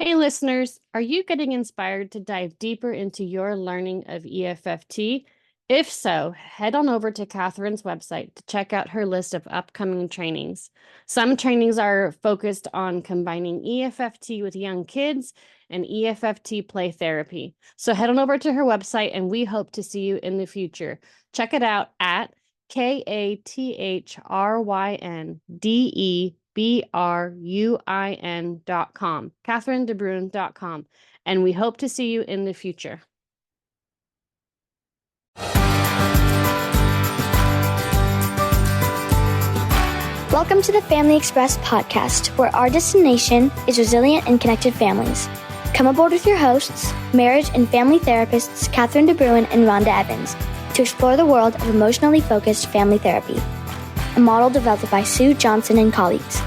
Hey, listeners, are you getting inspired to dive deeper into your learning of EFFT? If so, head on over to Catherine's website to check out her list of upcoming trainings. Some trainings are focused on combining EFFT with young kids and EFFT play therapy. So head on over to her website and we hope to see you in the future. Check it out at KATHRYNDEBRUIN.com, CatherineDeBruin.com, and we hope to see you in the future. Welcome to the Family Express podcast, where our destination is resilient and connected families. Come aboard with your hosts, marriage and family therapists Catherine DeBruin and Rhonda Evans, to explore the world of emotionally focused family therapy, a model developed by Sue Johnson and colleagues.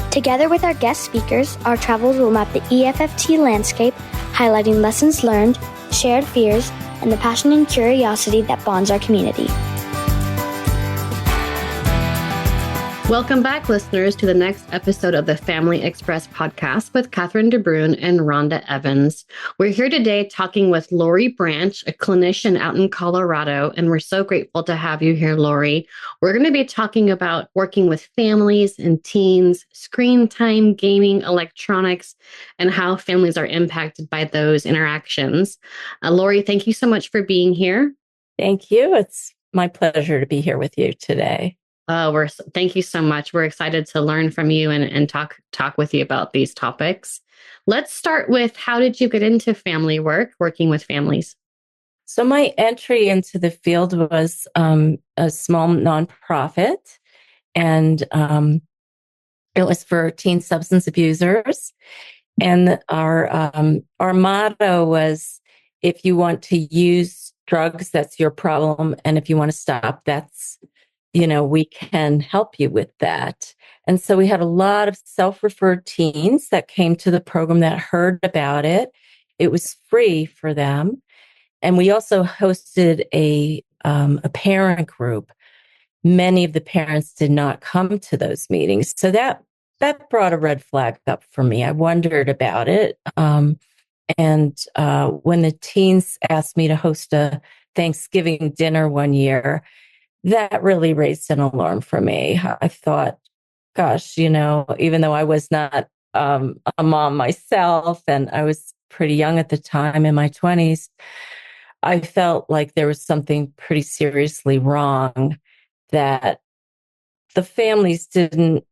Together with our guest speakers, our travels will map the EFFT landscape, highlighting lessons learned, shared fears, and the passion and curiosity that bonds our community. Welcome back, listeners, to the next episode of the Family Express podcast with Catherine DeBruin and Rhonda Evans. We're here today talking with Laurie Branch, a clinician out in Colorado, and we're so grateful to have you here, Laurie. We're going to be talking about working with families and teens, screen time, gaming, electronics, and how families are impacted by those interactions. Laurie, thank you so much for being here. Thank you. It's my pleasure to be here with you today. Thank you so much. We're excited to learn from you and talk with you about these topics. Let's start with, how did you get into family work, working with families? So my entry into the field was a small nonprofit, and it was for teen substance abusers. And our motto was, if you want to use drugs, that's your problem, and if you want to stop, we can help you with that. And so we had a lot of self-referred teens that came to the program that heard about it. It was free for them. And we also hosted a parent group. Many of the parents did not come to those meetings. So that brought a red flag up for me. I wondered about it. And when the teens asked me to host a Thanksgiving dinner one year, that really raised an alarm for me. I thought, gosh, even though I was not a mom myself, and I was pretty young at the time, in my 20s, I felt like there was something pretty seriously wrong, that the families didn't,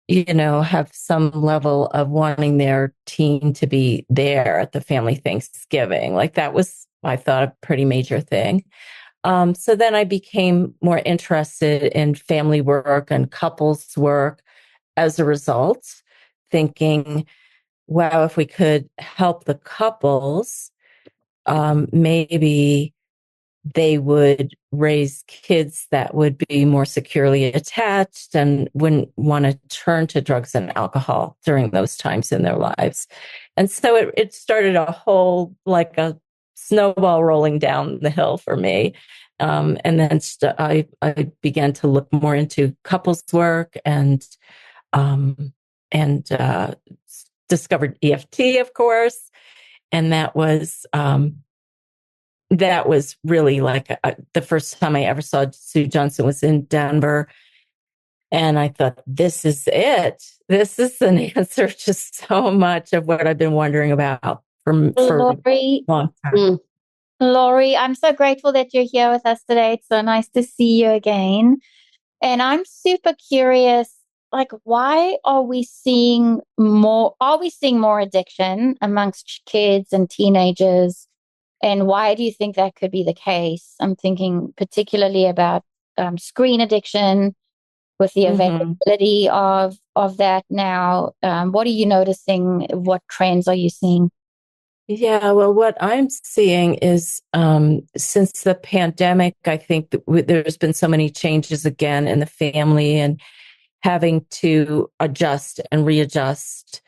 have some level of wanting their teen to be there at the family Thanksgiving. Like, that was, I thought, a pretty major thing. So then I became more interested in family work and couples work as a result, thinking, wow, if we could help the couples, maybe they would raise kids that would be more securely attached and wouldn't want to turn to drugs and alcohol during those times in their lives. And so it started a whole, like a snowball rolling down the hill for me. And then I began to look more into couples work and discovered EFT, of course. And that was really like the first time I ever saw Sue Johnson was in Denver. And I thought, this is it. This is an answer to so much of what I've been wondering about for Laurie, a long time. Laurie, I'm so grateful that you're here with us today. It's so nice to see you again. And I'm super curious, like, why are we seeing more addiction amongst kids and teenagers? And why do you think that could be the case? I'm thinking particularly about screen addiction, with the availability of that now. What are you noticing? What trends are you seeing? Yeah, well, what I'm seeing is since the pandemic, I think there's been so many changes again in the family, and having to adjust and readjust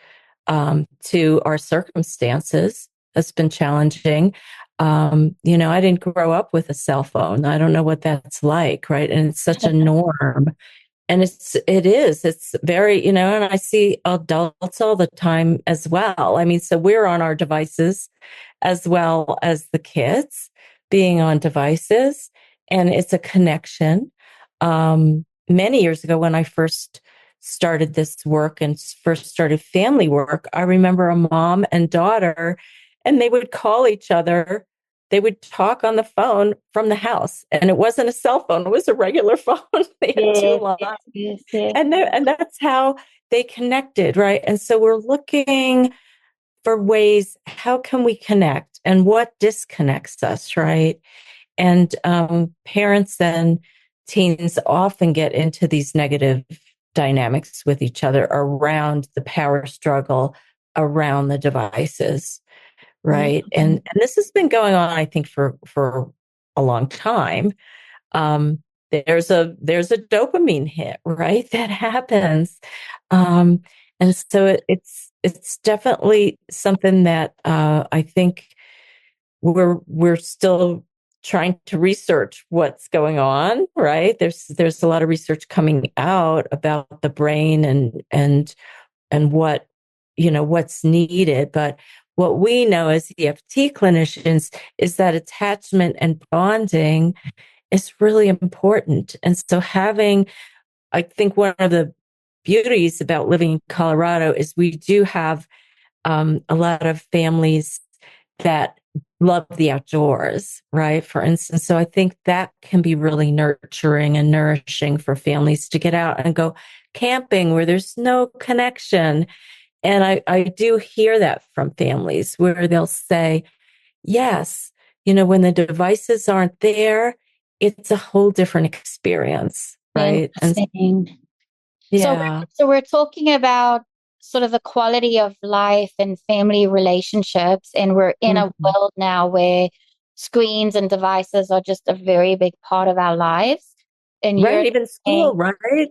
to our circumstances has been challenging. I didn't grow up with a cell phone. I don't know what that's like, right? And it's such a norm. it's very, and I see adults all the time as well. I mean, so we're on our devices as well as the kids being on devices, and it's a connection. Many years ago, when I first started this work and first started family work, I remember a mom and daughter, and they would call each other. They would talk on the phone from the house, and it wasn't a cell phone; it was a regular phone. They had two Yes, lines, yes, yes, yes. and that's how they connected, right? And so we're looking for ways, how can we connect, and what disconnects us, right? And parents and teens often get into these negative dynamics with each other around the power struggle around the devices, right? And this has been going on, I think, for a long time. um, there's a dopamine hit, right? That happens. And so it's definitely something that I think we're still trying to research what's going on, right? There's a lot of research coming out about the brain and what, what's needed. But what we know as EFT clinicians is that attachment and bonding is really important. And so I think one of the beauties about living in Colorado is we do have a lot of families that love the outdoors, right? For instance, so I think that can be really nurturing and nourishing for families to get out and go camping where there's no connection. And I do hear that from families where they'll say, yes, when the devices aren't there, it's a whole different experience, right? And Interesting. So, yeah. so we're talking about sort of the quality of life and family relationships, and we're in a Mhm. world now where screens and devices are just a very big part of our lives. And Right, you're even saying school, right?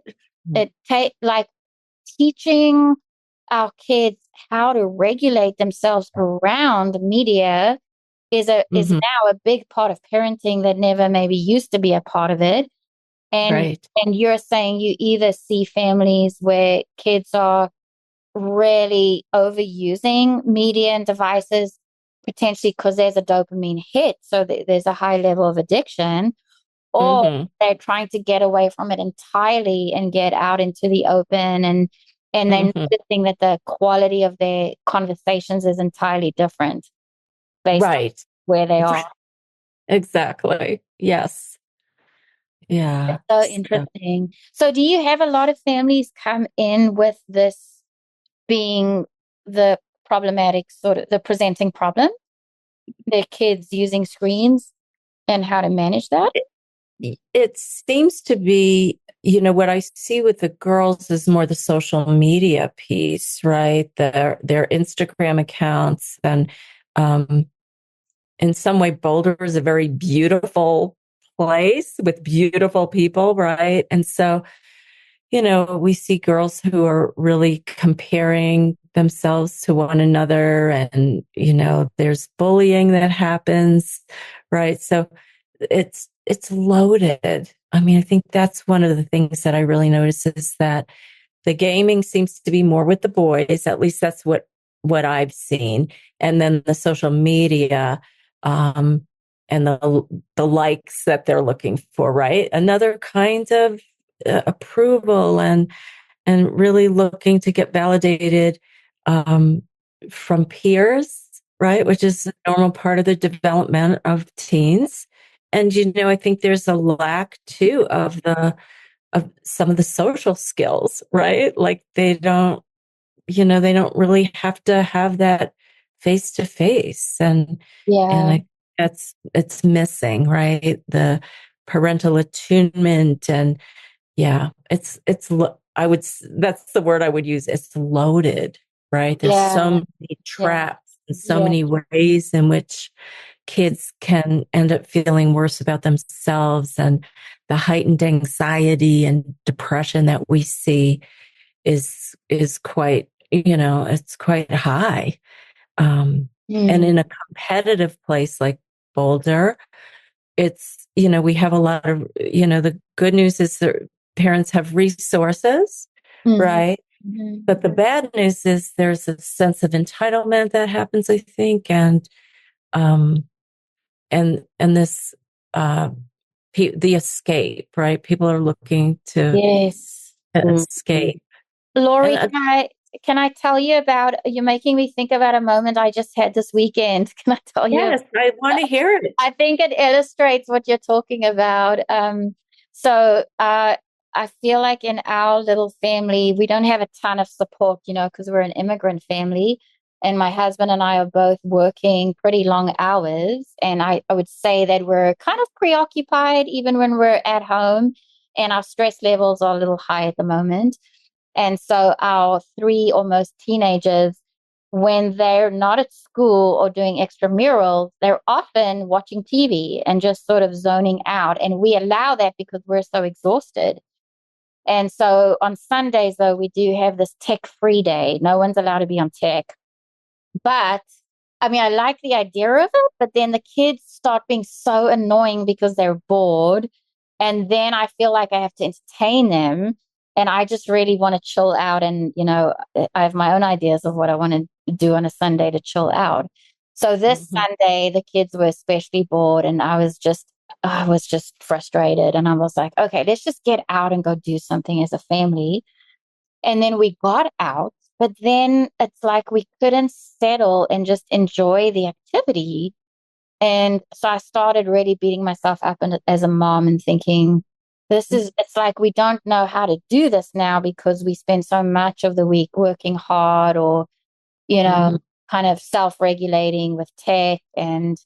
it take like teaching our kids how to regulate themselves around the media is Hmm. now a big part of parenting that never maybe used to be a part of it. And Right. and you're saying you either see families where kids are really overusing media and devices, potentially because there's a dopamine hit, so there's a high level of addiction, or Hmm. they're trying to get away from it entirely and get out into the open, and then Hmm. noticing that the quality of their conversations is entirely different based on Right. where they are. Exactly. Yes. That's Yeah. so So, interesting. So, do you have a lot of families come in with this being the problematic sort of the presenting problem, their kids using screens and how to manage that? it seems to be, what I see with the girls is more the social media piece, right? Their Instagram accounts, and um, in some way, Boulder is a very beautiful place with beautiful people, right? And so, we see girls who are really comparing themselves to one another, and, there's bullying that happens, right? So it's loaded. I mean, I think that's one of the things that I really notice is that the gaming seems to be more with the boys. At least that's what I've seen. And then the social media, um, and the likes that they're looking for, right? Another kind of approval, and really looking to get validated um, from peers, right? Which is a normal part of the development of teens. And I think there's a lack too of some of the social skills, right? Like they don't really have to have that face to face, and Yeah, it's missing, right? The parental attunement, and yeah, that's the word I would use. It's loaded, right? There's so yeah, many yeah, traps and so yeah, many ways in which kids can end up feeling worse about themselves, and the heightened anxiety and depression that we see is quite, it's quite high. And mm, in a competitive place like Boulder, it's, we have a lot of, the good news is that parents have resources, right? But the bad news is there's a sense of entitlement that happens, I think, and this the escape, right? People are looking to Yes. escape. Laurie, And can I tell you about, you're making me think about a moment I just had this weekend. Can I tell you? yes, I want to hear it. I think it illustrates what you're talking about. I feel like in our little family, we don't have a ton of support, because we're an immigrant family. And my husband and I are both working pretty long hours. And I would say that we're kind of preoccupied even when we're at home. And our stress levels are a little high at the moment. And so our three almost teenagers, when they're not at school or doing extramurals, they're often watching TV and just sort of zoning out. And we allow that because we're so exhausted. And so on Sundays, though, we do have this tech-free day. No one's allowed to be on tech. But I mean, I like the idea of it, but then the kids start being so annoying because they're bored. And then I feel like I have to entertain them. And I just really want to chill out. And, I have my own ideas of what I want to do on a Sunday to chill out. So this Sunday, the kids were especially bored, and I was just frustrated. And I was like, okay, let's just get out and go do something as a family. And then we got out, but then it's like we couldn't settle and just enjoy the activity. And so I started really beating myself up as a mom and thinking, it's like we don't know how to do this now because we spend so much of the week working hard or, kind of self-regulating with tech. And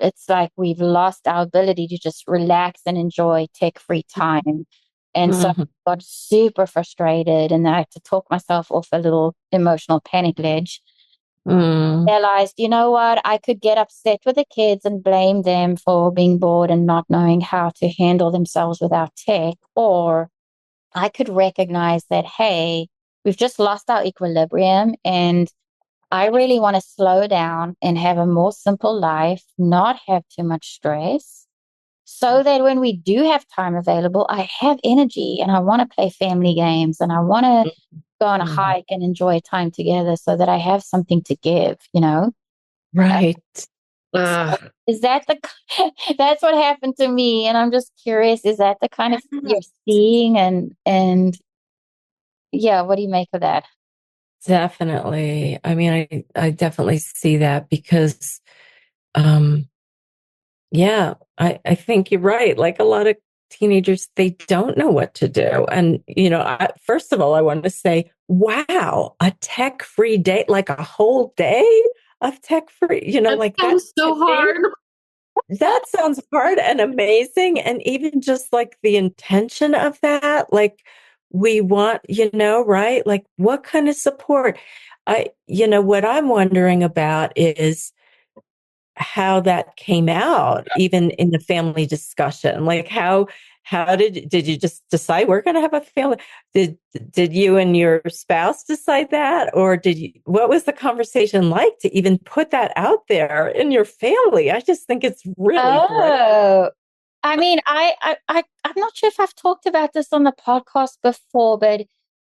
it's like we've lost our ability to just relax and enjoy tech-free time. And so I got super frustrated, and I had to talk myself off a little emotional panic ledge. Realized, you know what, I could get upset with the kids and blame them for being bored and not knowing how to handle themselves without tech, or I could recognize that, hey, we've just lost our equilibrium, and I really want to slow down and have a more simple life, not have too much stress, so that when we do have time available, I have energy and I want to play family games and I want to go on a hike and enjoy time together so that I have something to give. Right. So is that that's what happened to me? And I'm just curious, is that the kind of thing you're seeing? And yeah, what do you make of that? Definitely. I mean, I definitely see that because, yeah, I think you're right. Like a lot of teenagers, they don't know what to do. And, first of all, I want to say, wow, a tech-free day, like a whole day of tech-free, that like sounds so hard. That sounds hard and amazing. And even just like the intention of that, like we want, right? Like what kind of support? What I'm wondering about is how that came out, even in the family discussion. Like how did you just decide we're going to have a family? Did you and your spouse decide that, or what was the conversation like to even put that out there in your family? I just think it's really great. I mean, I'm not sure if I've talked about this on the podcast before, but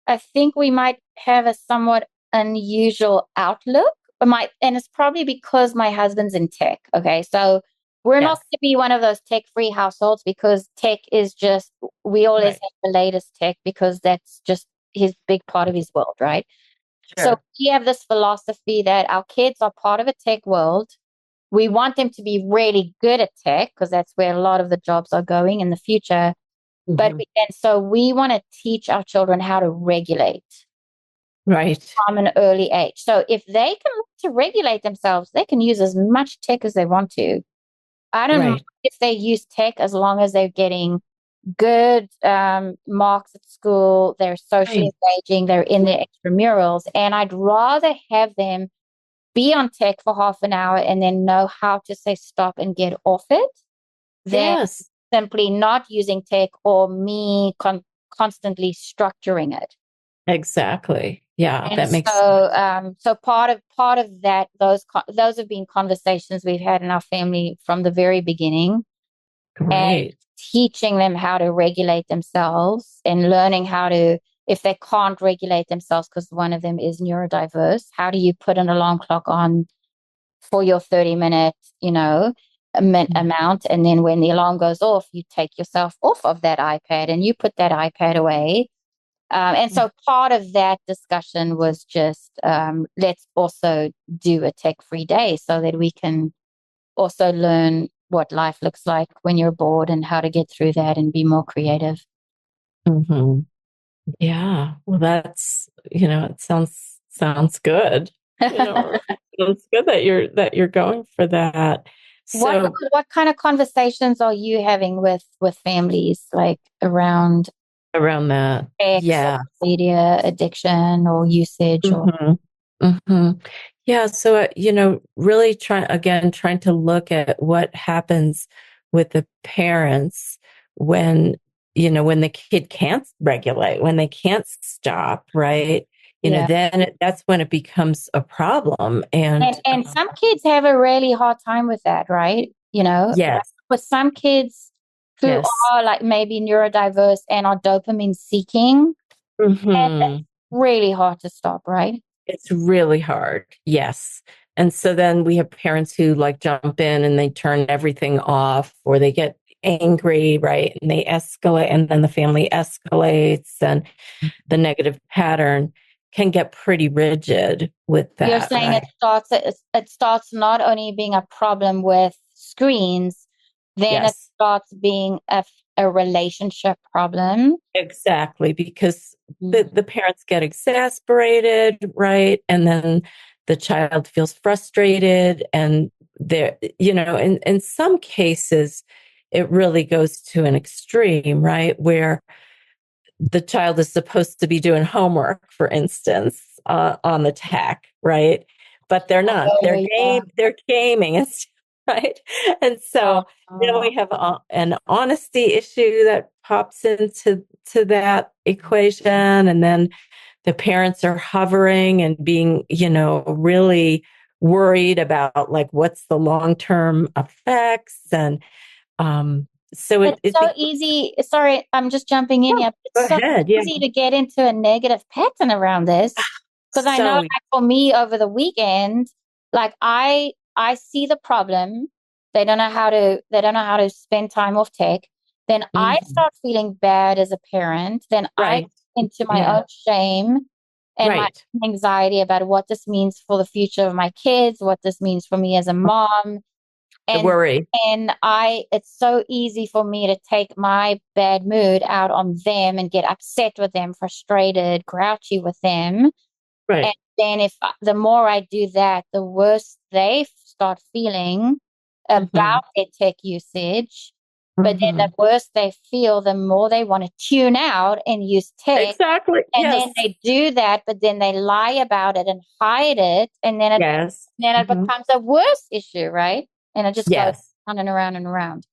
I think we might have a somewhat unusual outlook. And it's probably because my husband's in tech. Okay, so we're not Yes. going to be one of those tech-free households because tech is just, we always have the latest tech because that's just his big part of his world, right? Sure. So we have this philosophy that our kids are part of a tech world. We want them to be really good at tech because that's where a lot of the jobs are going in the future. And so we want to teach our children how to regulate Right. from an early age. So if they can learn to regulate themselves, they can use as much tech as they want to. I don't mind if they use tech as long as they're getting good marks at school, they're socially engaging, they're in their extramurals. And I'd rather have them be on tech for half an hour and then know how to say stop and get off it than simply not using tech or me constantly structuring it. Exactly. Yeah, And that makes sense. So part of that, those have been conversations we've had in our family from the very beginning. and Great. teaching them how to regulate themselves and learning how to, if they can't regulate themselves because one of them is neurodiverse, how do you put an alarm clock on for your 30-minute, amount. And then when the alarm goes off, you take yourself off of that iPad and you put that iPad away. And so part of that discussion was just let's also do a tech-free day so that we can also learn what life looks like when you're bored and how to get through that and be more creative. Mm-hmm. Yeah. Well, that's, it sounds good. It's good that you're going for that. What So what kind of conversations are you having with families like around around that, tech, yeah. social media addiction or usage or Mm-hmm. Mm-hmm. Yeah. So, really trying to look at what happens with the parents when, when the kid can't regulate, when they can't stop, right? yeah. That's when it becomes a problem. And some kids have a really hard time with that, right? Like Yes, with some kids who yes. are like maybe neurodiverse and are dopamine seeking, and it's Hmm. really hard to stop, right? It's really hard. Yes. And so then we have parents who like jump in and they turn everything off or they get angry, right? And they escalate and then the family escalates and the negative pattern can get pretty rigid with You're that, saying right? it starts not only being a problem with screens, then it Yes, starts being a relationship problem. exactly. Because Mm. the parents get exasperated, right? And then the child feels frustrated and there, in some cases, it really goes to an extreme, right? Where the child is supposed to be doing homework, for instance, on the tech, right? But they're not. Oh, yeah. They're gaming, right? And so Oh, we have an honesty issue that pops into that equation, and then the parents are hovering and being, really worried about like what's the long term effects, and so it's it so easy. Sorry, I'm just jumping in here. go It's so ahead, yeah, easy to get into a negative pattern around this because I know, so like for me, over the weekend, like I see the problem. They don't know how to spend time off tech. Then I mhm. start feeling bad as a parent. Then I Right. get into my Yeah. own shame and my Right. anxiety about what this means for the future of my kids, what this means for me as a mom. The And worry. it's so easy for me to take my bad mood out on them and get upset with them, frustrated, grouchy with them. And Right. then the more I do that, the worse they start feeling Hmm. about their tech usage. But then the Hmm. worse they feel, the more they want to tune out and use tech. Exactly. And then Yes. they do that, but then they lie about it and hide it. And then it Yes. then it Hmm. becomes a worse issue, right? And it just goes Yes. on and around and around.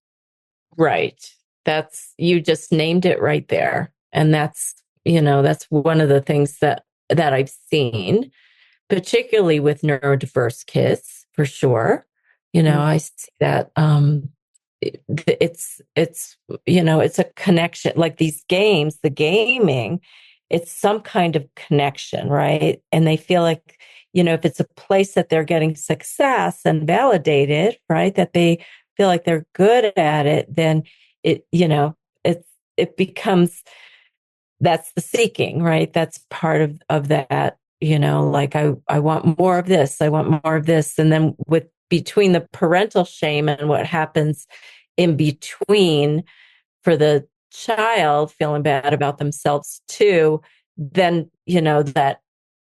Right. You just named it right there. And that's one of the things that I've seen, particularly with neurodiverse kids, for sure. Mm. I see that it's a connection, like these games, the gaming, it's some kind of connection, right? And they feel like, if it's a place that they're getting success and validated, right, that they feel like they're good at it, then it, it becomes, that's the seeking, right? That's part of that, like I want more of this, I want more of this. And then with between the parental shame and what happens in between for the child feeling bad about themselves too, then, that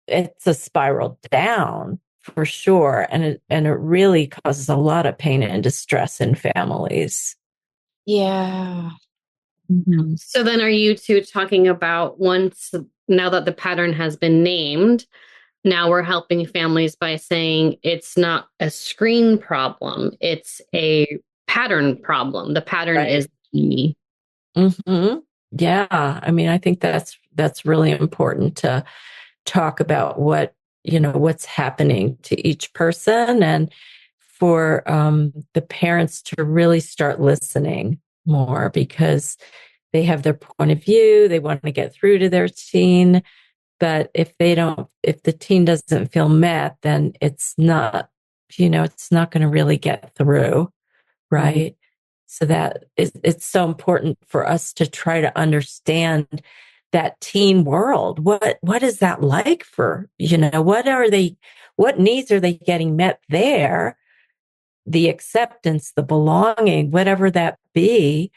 it's a spiral down for sure. And it really causes a lot of pain and distress in families. Yeah. Mhm. So then are you two talking about now that the pattern has been named, now we're helping families by saying it's not a screen problem, it's a pattern problem. The pattern Right. is key. Hmm. Yeah. I mean, I think that's really important to talk about what's happening to each person, and for the parents to really start listening, more because they have their point of view. They want to get through to their teen. But if the teen doesn't feel met, then it's not, it's not going to really get through. Right. So that it's so important for us to try to understand that teen world. What is that like for, what needs are they getting met there? The acceptance, the belonging, whatever that be,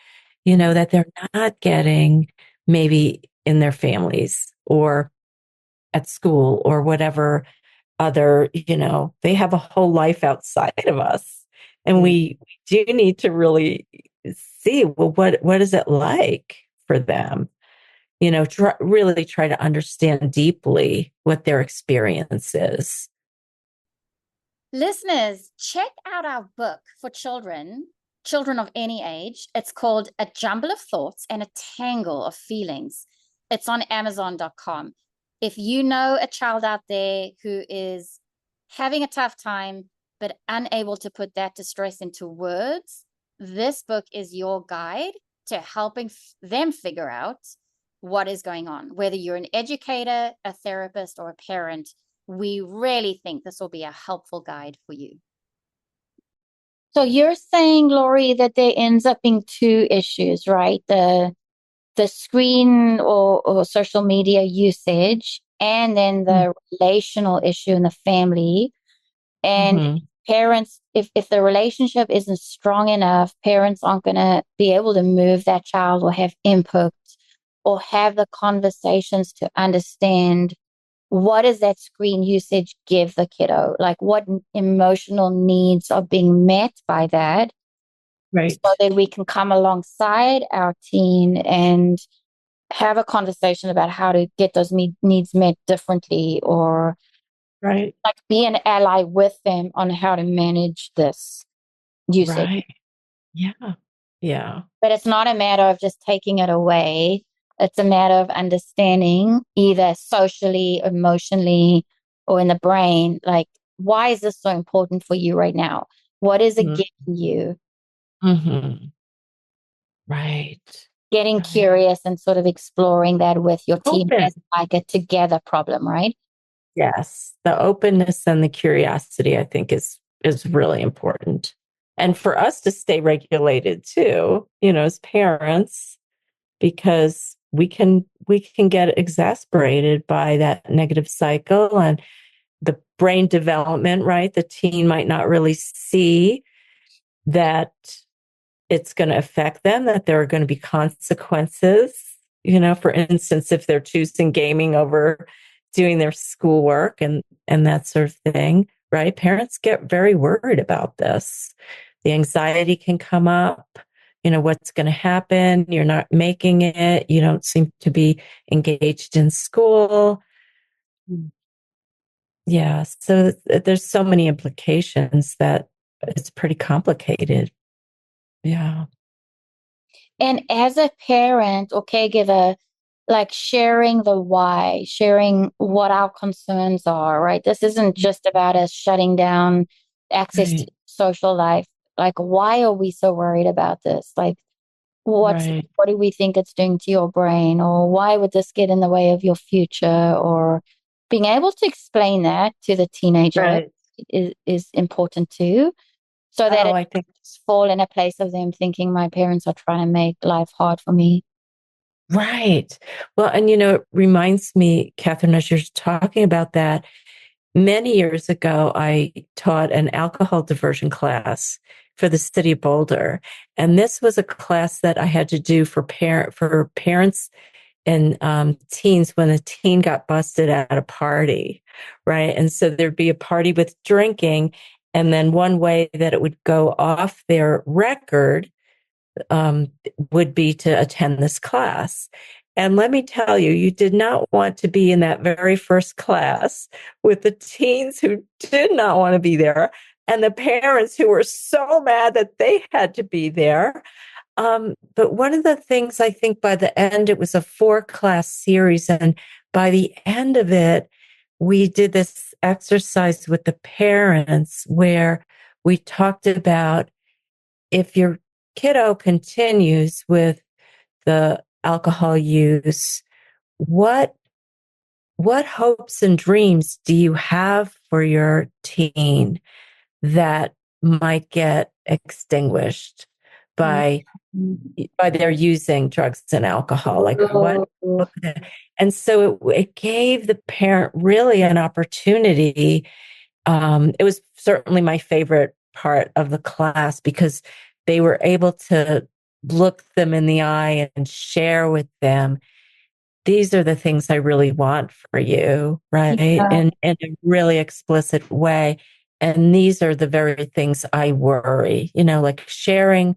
that they're not getting maybe in their families or at school or whatever other, they have a whole life outside of us. And we do need to really see, well, what is it like for them? Really try to understand deeply what their experience is. Listeners, check out our book for children of any age. It's called A Jumble of Thoughts and a Tangle of Feelings. It's on Amazon.com. If you know a child out there who is having a tough time, but unable to put that distress into words, this book is your guide to helping them figure out what is going on. Whether you're an educator, a therapist, or a parent, we really think this will be a helpful guide for you. So you're saying, Laurie, that there ends up being two issues, right? The screen or social media usage, and then the relational issue in the family. And parents, if the relationship isn't strong enough, parents aren't going to be able to move that child or have input or have the conversations to understand what does that screen usage give the kiddo? Like what emotional needs are being met by that? Right. So that we can come alongside our teen and have a conversation about how to get those needs met differently, or Right. like be an ally with them on how to manage this usage. Right. Yeah. Yeah. But it's not a matter of just taking it away. It's a matter of understanding either socially, emotionally, or in the brain. Like, why is this so important for you right now? What is it giving you? Right. Getting Right. curious and sort of exploring that with your team Open. as like a together problem, right? Yes. The openness and the curiosity, I think, is really important. And for us to stay regulated too, as parents, because we can get exasperated by that negative cycle and the brain development, right? The teen might not really see that it's going to affect them, that there are going to be consequences. For instance, if they're choosing gaming over doing their schoolwork and that sort of thing, right? Parents get very worried about this. The anxiety can come up. What's going to happen? You're not making it. You don't seem to be engaged in school. Yeah. So there's so many implications that it's pretty complicated. Yeah. And as a parent or caregiver, like sharing the why, sharing what our concerns are, right? This isn't just about us shutting down access to social life. Like, why are we so worried about this? Like, what do we think it's doing to your brain? Or why would this get in the way of your future? Or being able to explain that to the teenager is important too. So that I think fall in a place of them thinking my parents are trying to make life hard for me. Right. Well, and it reminds me, Catherine, as you're talking about that, many years ago, I taught an alcohol diversion class for the city of Boulder. And this was a class that I had to do for parents and teens when a teen got busted at a party, right? And so there'd be a party with drinking. And then one way that it would go off their record would be to attend this class. And let me tell you, you did not want to be in that very first class with the teens who did not want to be there and the parents who were so mad that they had to be there. But one of the things I think by the end, it was a 4-class series. And by the end of it, we did this exercise with the parents where we talked about if your kiddo continues with the alcohol use, what hopes and dreams do you have for your teen that might get extinguished by their using drugs and alcohol? Like what and so it gave the parent really an opportunity. It was certainly my favorite part of the class because they were able to look them in the eye and share with them, these are the things I really want for you, right? Yeah. In a really explicit way. And these are the very things I worry, like sharing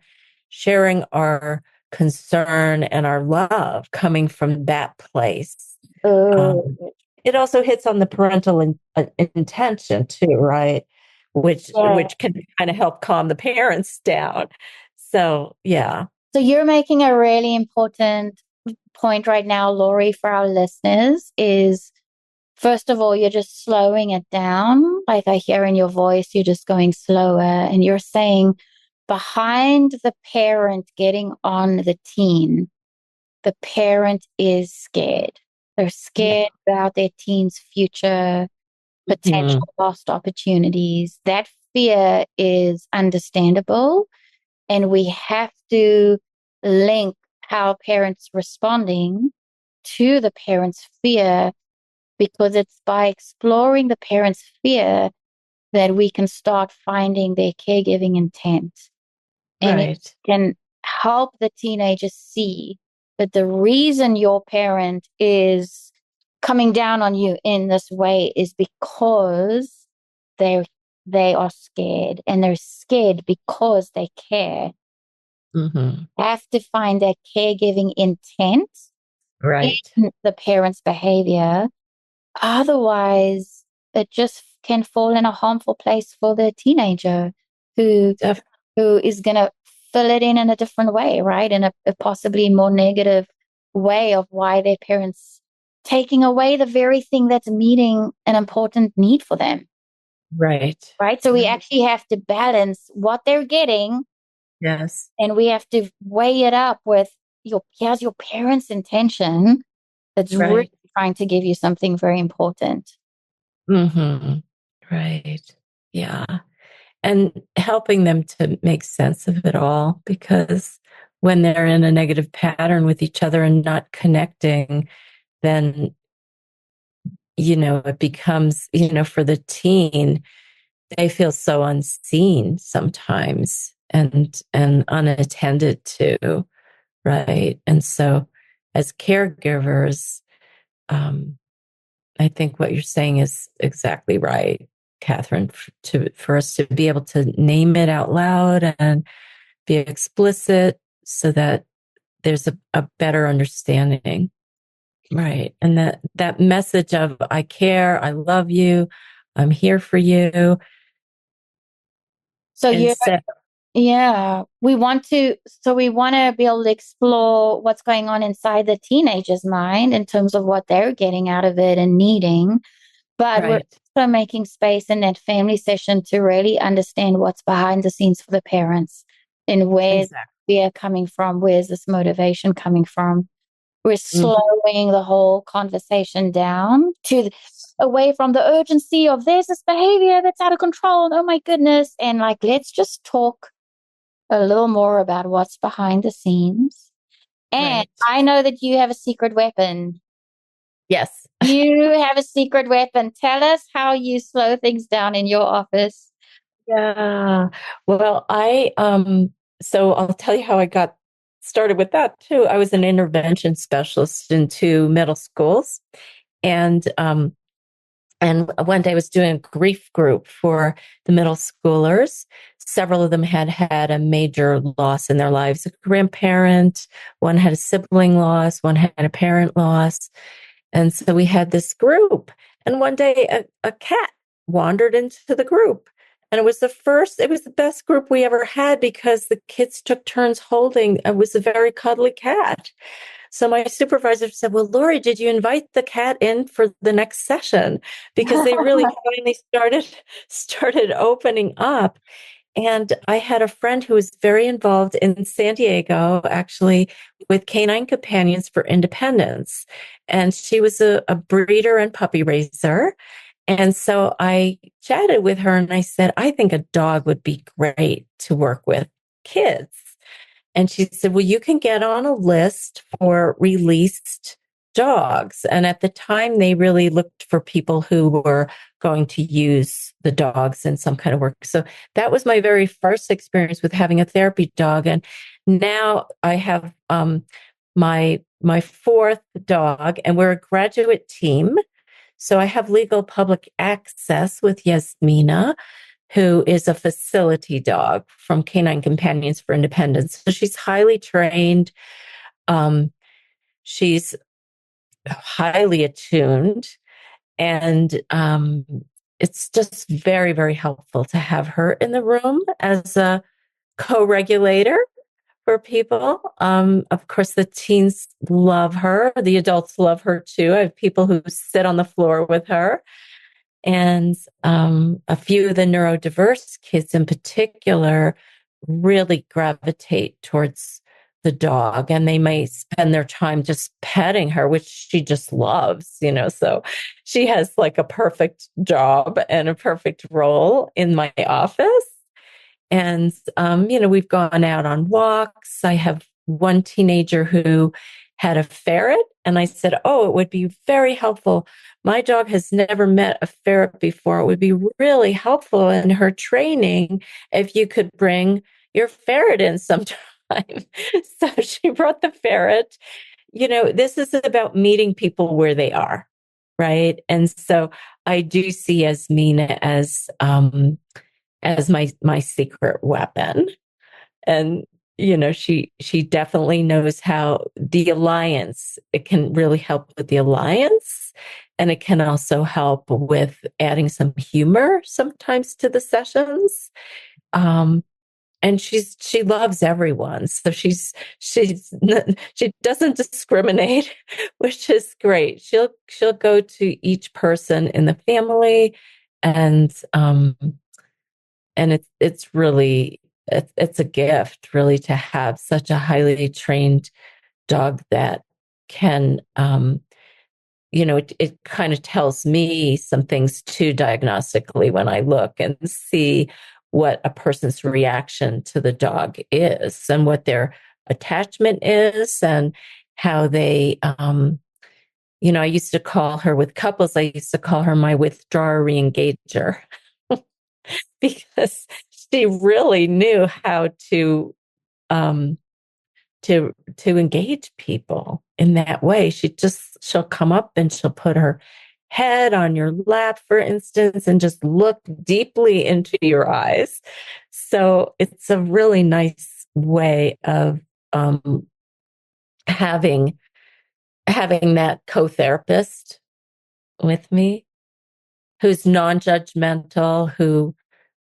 our concern and our love coming from that place. Um, it also hits on the parental intention too, right? Which Yeah. can kind of help calm the parents down. So yeah. So you're making a really important point right now, Laurie, for our listeners is, first of all, you're just slowing it down. Like I hear in your voice, you're just going slower and you're saying behind the parent getting on the teen, the parent is scared. They're scared about their teen's future, Mhm. potential lost opportunities. That fear is understandable. And we have to link how parents responding to the parent's fear, because it's by exploring the parent's fear that we can start finding their caregiving intent. And it Right. can help the teenager see that the reason your parent is coming down on you in this way is because they they are scared, and they're scared because they care. Mhm. Have to find that caregiving intent Right. in the parent's behavior. Otherwise, it just can fall in a harmful place for the teenager who Def- who is going to fill it in a different way, right? In a possibly more negative way of why their parents taking away the very thing that's meeting an important need for them, right. right? So we actually have to balance what they're getting, Yes. and we have to weigh it up with here's your parents' intention that's really Right. trying to give you something very important. Hmm. Right. Yeah. And helping them to make sense of it all, because when they're in a negative pattern with each other and not connecting, then, it becomes, for the teen, they feel so unseen sometimes and unattended to. Right. And so as caregivers, um, I think what you're saying is exactly right, Catherine, for us to be able to name it out loud and be explicit so that there's a better understanding. Right. And that message of I care, I love you, I'm here for you. So you're Instead, Yeah, we want to be able to explore what's going on inside the teenager's mind in terms of what they're getting out of it and needing. But we're right. also making space in that family session to really understand what's behind the scenes for the parents and where's Exactly. fear coming from, where's this motivation coming from. We're Mhm. slowing the whole conversation down away from the urgency of there's this behavior that's out of control. And oh my goodness. And like, let's just talk a little more about what's behind the scenes. And Right. I know that you have a secret weapon. Yes. You have a secret weapon. Tell us how you slow things down in your office. Yeah. Well, so I'll tell you how I got started with that too. I was an intervention specialist in two middle schools. And one day I was doing a grief group for the middle schoolers. Several of them had had a major loss in their lives, a grandparent, one had a sibling loss, one had a parent loss. And so we had this group. And one day a cat wandered into the group. And it was the best group we ever had because the kids took turns holding. It was a very cuddly cat. So my supervisor said, well, Laurie, did you invite the cat in for the next session? Because they really finally started opening up. And I had a friend who was very involved in San Diego, actually, with Canine Companions for Independence. And she was a breeder and puppy raiser. And so I chatted with her and I said, I think a dog would be great to work with kids. And she said, well, you can get on a list for released dogs. And at the time, they really looked for people who were going to use the dogs in some kind of work. So that was my very first experience with having a therapy dog. And now I have my fourth dog, and we're a graduate team. So I have legal public access with Yasmina, who is a facility dog from Canine Companions for Independence. So she's highly trained. She's highly attuned. And it's just very, very helpful to have her in the room as a co-regulator for people. Of course, the teens love her. The adults love her too. I have people who sit on the floor with her. And a few of the neurodiverse kids in particular really gravitate towards the dog, and they may spend their time just petting her, which she just loves, So she has like a perfect job and a perfect role in my office. And, we've gone out on walks. I have one teenager who had a ferret, and I said, oh, it would be very helpful. My dog has never met a ferret before. It would be really helpful in her training if you could bring your ferret in sometime. So she brought the ferret. This is about meeting people where they are, right? And so I do see Yasmina as my secret weapon. And she definitely knows how the alliance, it can really help with the alliance, and it can also help with adding some humor sometimes to the sessions. And she loves everyone, so she doesn't discriminate, which is great. She'll go to each person in the family, and it's really it's a gift, really, to have such a highly trained dog that can it kind of tells me some things too diagnostically when I look and see what a person's reaction to the dog is and what their attachment is and how they I used to call her, with couples, I used to call her my withdrawer re-engager. Because she really knew how to engage people in that way. She'll come up and she'll put her head on your lap, for instance, and just look deeply into your eyes. So it's a really nice way of having that co-therapist with me who's non-judgmental, who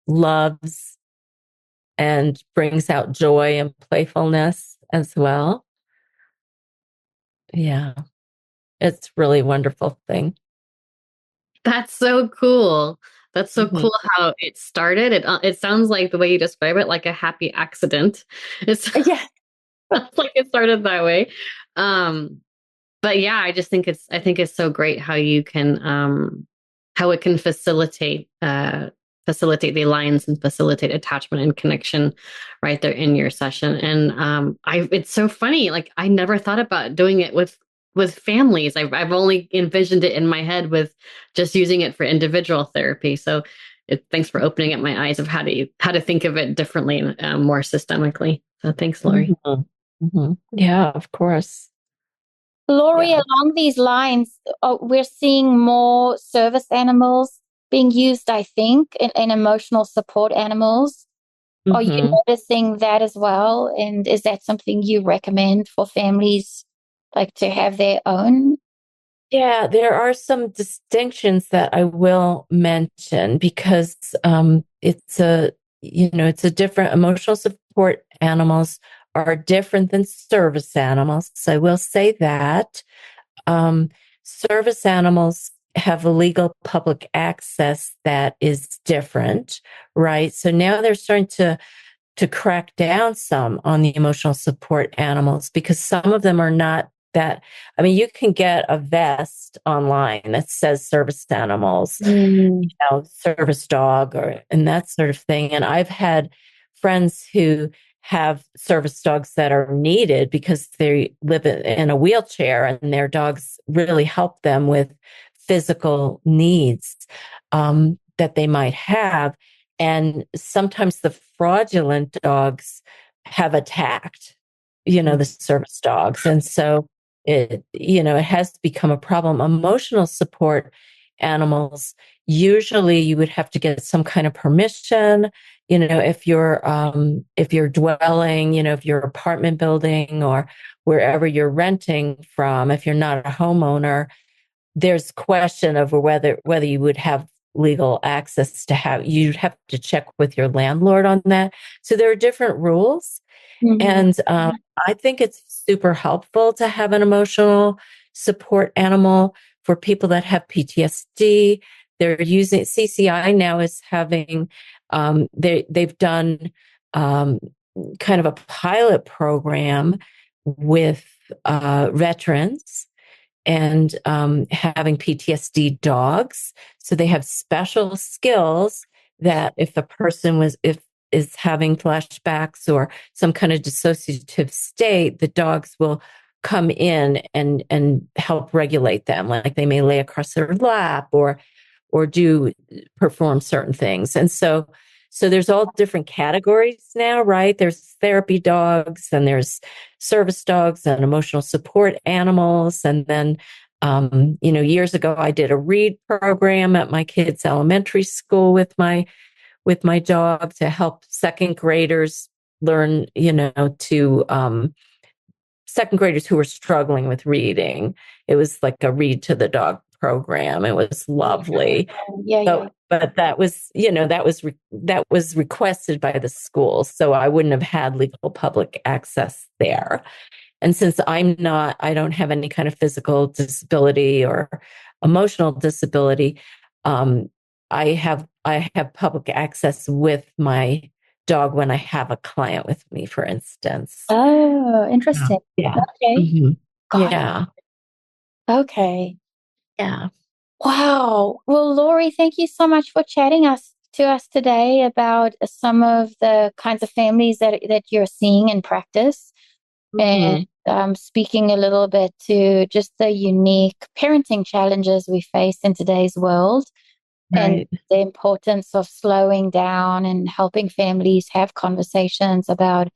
loves and brings out joy and playfulness as well. Yeah, it's really a wonderful thing. That's so cool. That's so cool how it started. It sounds like the way you describe it, like a happy accident. It's Yeah. like it started that way. But yeah, I think it's so great how you can how it can facilitate the alliance and facilitate attachment and connection right there in your session. And it's so funny. Like I never thought about doing it with families. I've only envisioned it in my head with just using it for individual therapy. So thanks for opening up my eyes of how to think of it differently and more systemically. So thanks, Laurie. Yeah, of course. Laurie, along these lines, we're seeing more service animals being used, I think, in emotional support animals. Are you noticing that as well? And is that something you recommend for families, like to have their own? Yeah, there are some distinctions that I will mention because it's a different, emotional support animals are different than service animals. So I will say that service animals have a legal public access that is different, right? So now they're starting to crack down some on the emotional support animals, because some of them are not that. I mean, you can get a vest online that says service animals, service dog, and that sort of thing. And I've had friends who have service dogs that are needed because they live in a wheelchair, and their dogs really help them with physical needs that they might have. And sometimes the fraudulent dogs have attacked, the service dogs. And so it has become a problem. Emotional support animals, usually you would have to get some kind of permission, if you're dwelling, if you're apartment building or wherever you're renting from, if you're not a homeowner, there's question over whether you would have legal access you'd have to check with your landlord on that. So there are different rules. And I think it's super helpful to have an emotional support animal for people that have PTSD. They're using CCI now is having, they've done kind of a pilot program with veterans and having PTSD dogs. So they have special skills that if a person is having flashbacks or some kind of dissociative state, the dogs will come in and help regulate them. Like they may lay across their lap or perform certain things. And so there's all different categories now, right? There's therapy dogs and there's service dogs and emotional support animals. And then, years ago, I did a read program at my kids' elementary school with my dog to help second graders learn, second graders who were struggling with reading. It was like a read to the dog program. It was lovely. But that was, that was requested by the school. So I wouldn't have had legal public access there. And since I don't have any kind of physical disability or emotional disability, I have public access with my dog when I have a client with me, for instance. Oh, interesting. Yeah. Okay. Mm-hmm. Yeah. Okay. Yeah. Wow. Well, Laurie, thank you so much for chatting to us today about some of the kinds of families that you're seeing in practice, and speaking a little bit to just the unique parenting challenges we face in today's world. Right. And the importance of slowing down and helping families have conversations about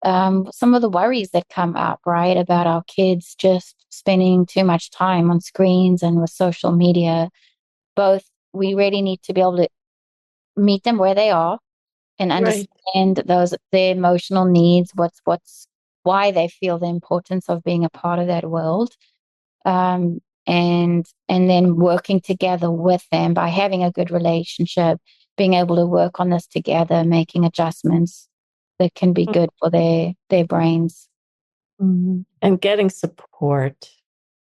some of the worries that come up, right? About our kids just spending too much time on screens and with social media. Both, we really need to be able to meet them where they are and understand their emotional needs, why they feel the importance of being a part of that world. And then working together with them by having a good relationship, being able to work on this together, making adjustments that can be good for their brains. And getting support,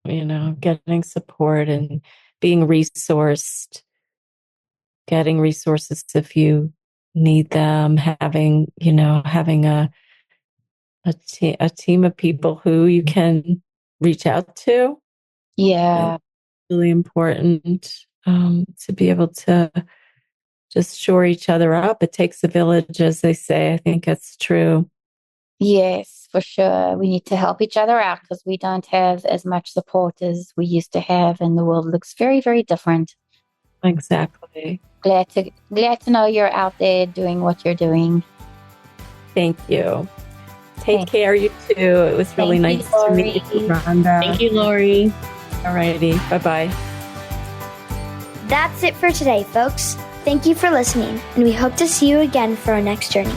getting support and being resourced, getting resources if you need them, having a team of people who you can reach out to. Yeah. Really important to be able to just shore each other up. It takes a village, as they say. I think that's true. Yes, for sure. We need to help each other out because we don't have as much support as we used to have, and the world looks very, very different. Exactly. Glad to know you're out there doing what you're doing. Thank you. Take care, you too. It was really nice to meet you, Rhonda. Thank you, Laurie. All righty. Bye-bye. That's it for today, folks. Thank you for listening, and we hope to see you again for our next journey.